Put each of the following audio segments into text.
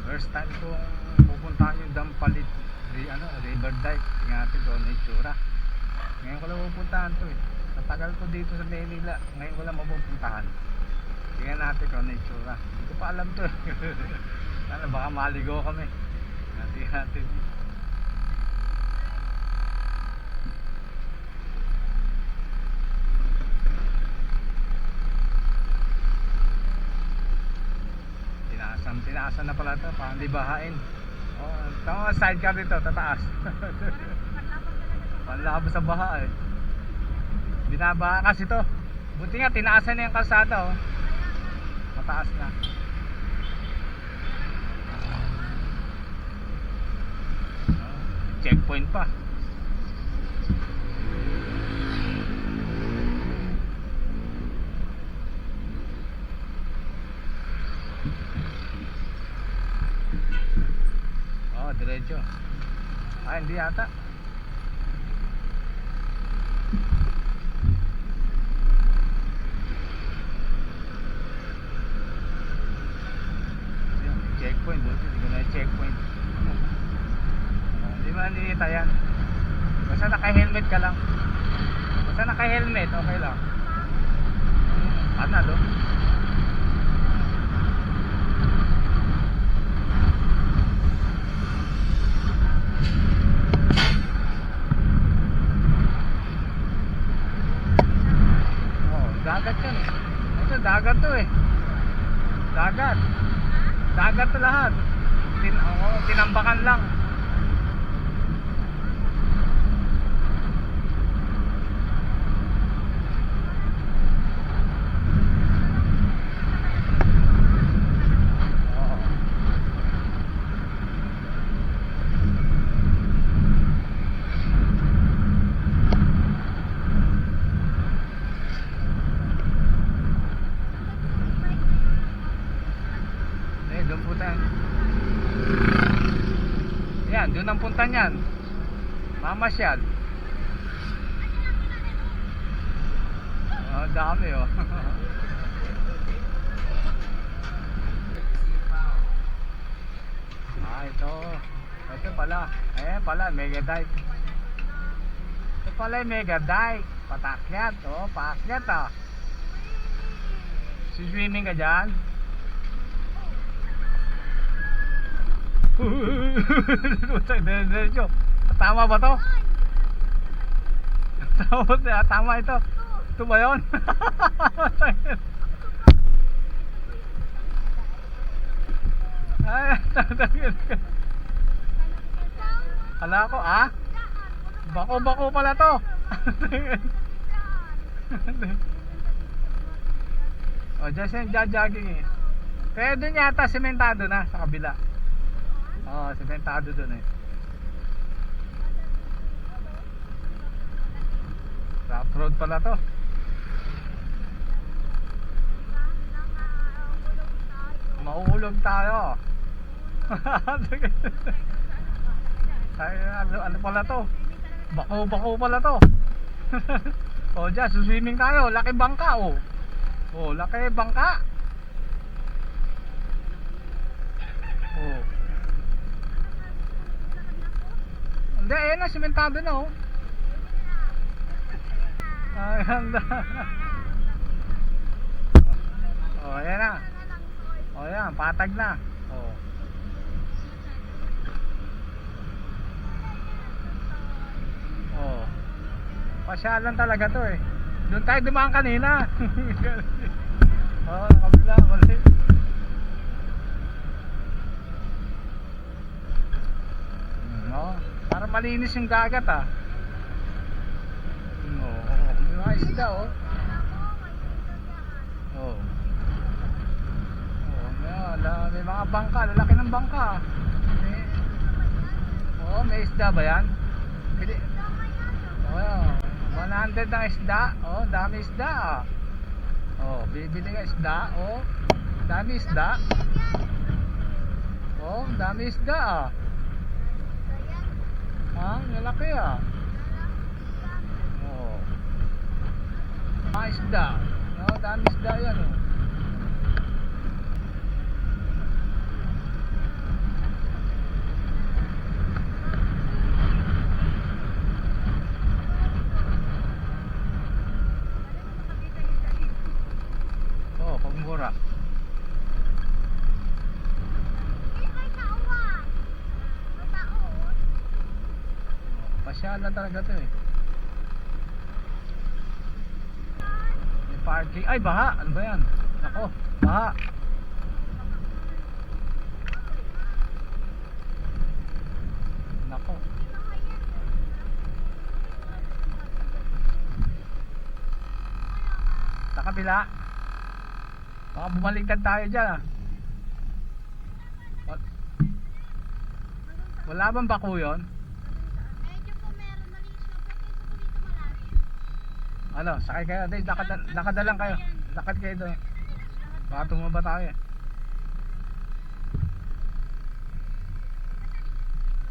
First time kong pupuntahan yung Dampalit River Dike. Tingnan natin doon na itsura. Ngayon ko lang pupuntahan to eh. Matagal ko dito sa Manila. Ngayon ko lang mapupuntahan. Tingnan natin doon na itsura. Hindi ko pa alam to eh. Ano, baka maligo kami. Tingnan natin. Tinaasan na pala ito, parang libahain. Oh, tama, sidecar dito, tataas. Panlabas sa baha eh. Binabaha kasi ito. Buti nga, tinaasan na yung kalsada oh. Mataas na. Checkpoint pa. Diretso. Hindi yata. Checkpoint, buti hindi ko na checkpoint. Hindi man ninita yan. Basta naka-helmet ka lang. Basta naka-helmet, okay lang. Ano doon? Dagat yan eh. Ito dagat to eh. Dagat. Dagat to lahat. Tinambakan lang. Doon po tayo. Yan, doon ang punta niyan. Mamasyal. Dami oh. Ito. Ito pala. Ayan pala, Mega Dike. Ito pala yung Mega Dike. Patakyat oh, paakyat ah. Swimming ka dyan? Tama ba to? Tama ito. Ito ba yun? Hala ko bako pala to. Dyan siya jogging eh. Kaya doon yata sementado na sa kabila. Sementado doon eh. Rough road pala to. Mauulog tayo. Ano pala to? Bako pala to. Dyan, swimming tayo. Laki bangka oh. Laki bangka. Hindi, ayan na, sementado na oh. Ayan na. Ayan na. Ayan, patag na. Pasyalan talaga to eh. Doon tayo dumaan kanina. Kabila, mali. Para malinis yung dagat ah. May mga isda oh. May mga bangka, lalaki ng bangka. May isda ba yan? 100 ang isda. Dami isda ah. Bibili ka isda. Dami isda. Dami isda ah. Lalaki ah. Mga isda. Dami isda yan oh. pasyalan talaga to eh. May parking. Ay, baha! Ano ba yan? Nako, baha! Nako. Sa kabila. Baka bumaligtad tayo dyan ah. Wala bang bako yun? Medyo po meron malinis na po. Kasi po dito malalim. Ano, sakay kayo. Lakad na lang kayo. Lakad kayo doon. Baka tumaba tayo eh.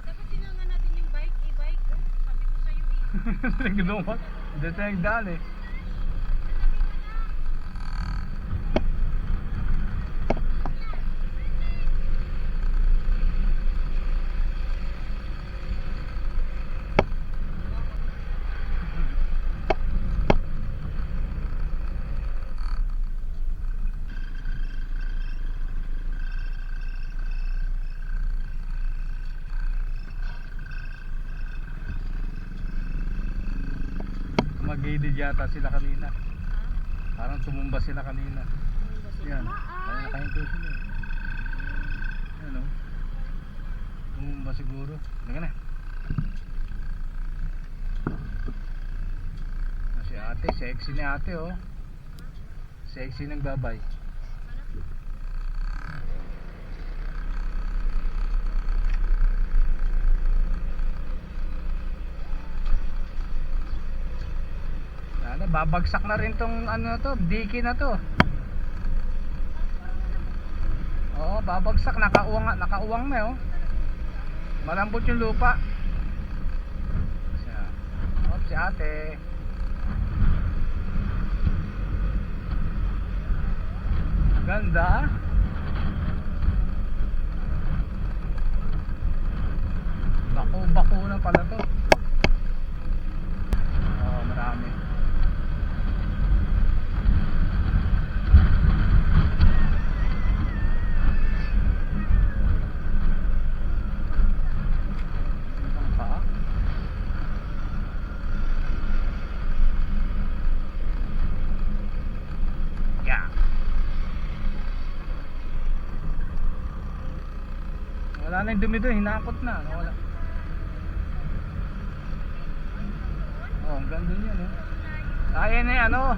Dapat sinungan natin yung bike, e-bike. Sabi ko sa'yo eh. Nagdumot. Dito na yung daan eh. Mag-gated yata sila kanina. Parang tumumba sila kanina. Yan. Kaya nakahinto sila eh. Yan o. Tumumba siguro. Naga na. Si ate, sexy ni ate oh. Sexy ng babay. Babagsak na rin tong ano to, diki na to. Oo, babagsak, nakauwang na oh. Malambot yung lupa. Si ate. Ganda. Bako na pala to. Oo, marami. Wala na yung dumi doon, hinakot na. Wala. Oh, ang ganda yun oh. Ayan na yan oh.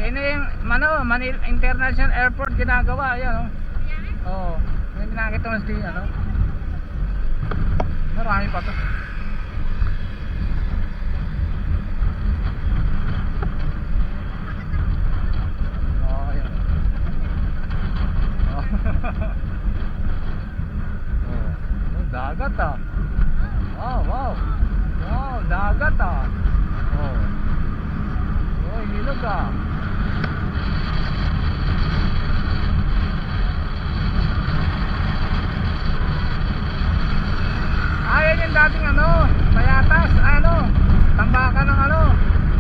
Ayan na yung Manila International Airport ginagawa. Ayan oh. Oo. May nakita mas di ano. Marami pa to. Oh, ayan. Oh. Dagat ah. Wow. Wow, dagat ah. Oh. Oh, ilog ah. Ayan yung dating ano, Payatas, ano, tambakan ng ano,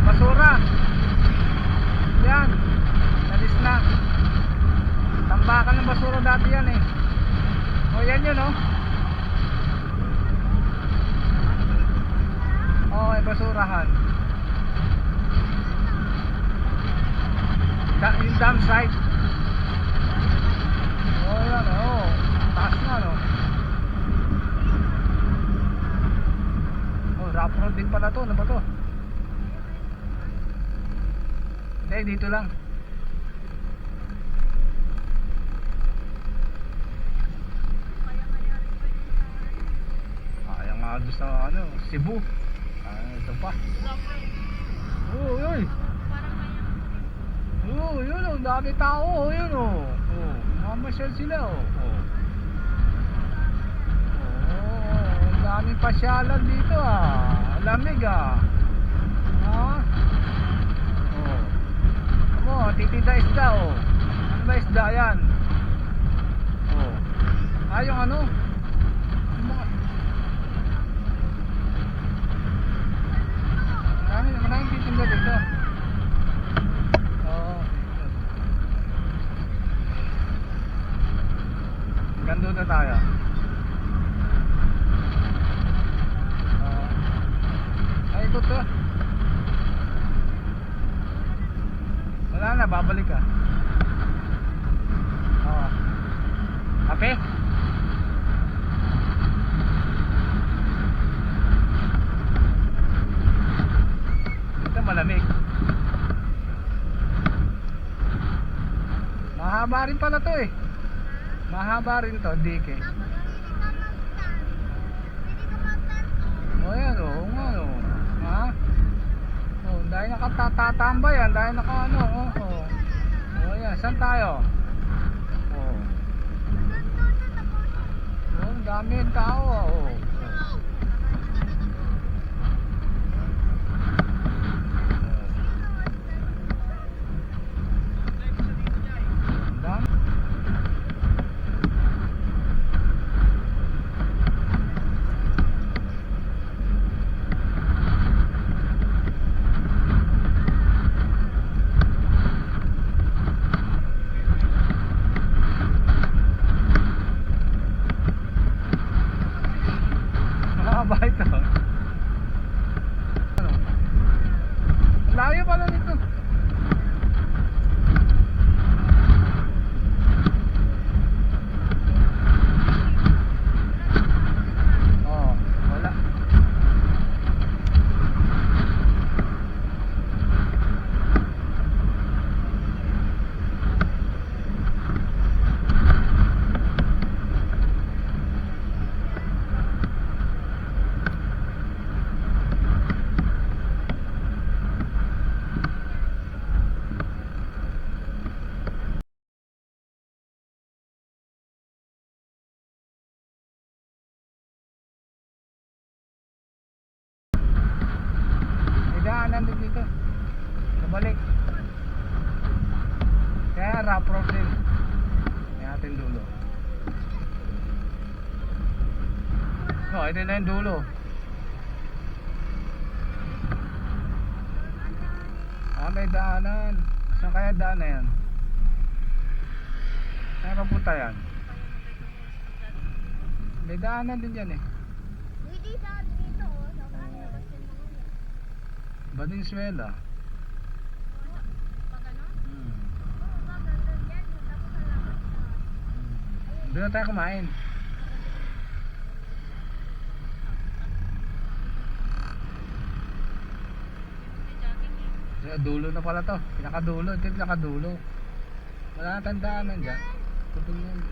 basura. Yan. Nalis na. Tambakan ng basura dati yan eh. Oh, yan yun oh. Oh, may basurahan. Yung dam site. Oh, yan oh. Taas na no. Oh, rough road din pala to. Ano ba to? Hindi, dito lang. Kaya nga doon sa ano, Cebu. Ito pa. Oh, yun. Oh, yun oh, dami tao oh, yun oh. Oh, mamasyal sila oh. Oh, daming pasyalan dito ah. Lamig ah. Ha? Oh. Oh, titida isda oh. Ano ba isda yan? Oh. Ah, yung ano? Maraming titinda dito. Oo. Ganda na tayo. ikot to. Wala na, babalik ka. Oo. Kape? Ito malamig. Mahaba rin pala to eh. Mahaba rin to, dike. O yan o, oo nga o. Ha? O, dahil nakatatambay yan, dahil naka ano, o. O yan, saan tayo? O. O, ang dami yung tao o. Mahaba ito. Ano? Layo pala nito. Oo, wala. May daanan din dito. Kabalik. Kaya rough road din. May ating dulo. No, ito na yung dulo. Ah, may daanan. Saan kaya daan na yan? Saan kapunta yan? May daanan din yan eh. Hindi sa dito, sa kanila kasi mga Valenzuela. Pag ano? Oo, maganda dyan. Tapos sa labas na. Doon na tayo kumain. Sa dulo na pala to. Pinakadulo. Ito yung pinakadulo. Wala na tandaan dyan. Tutulong.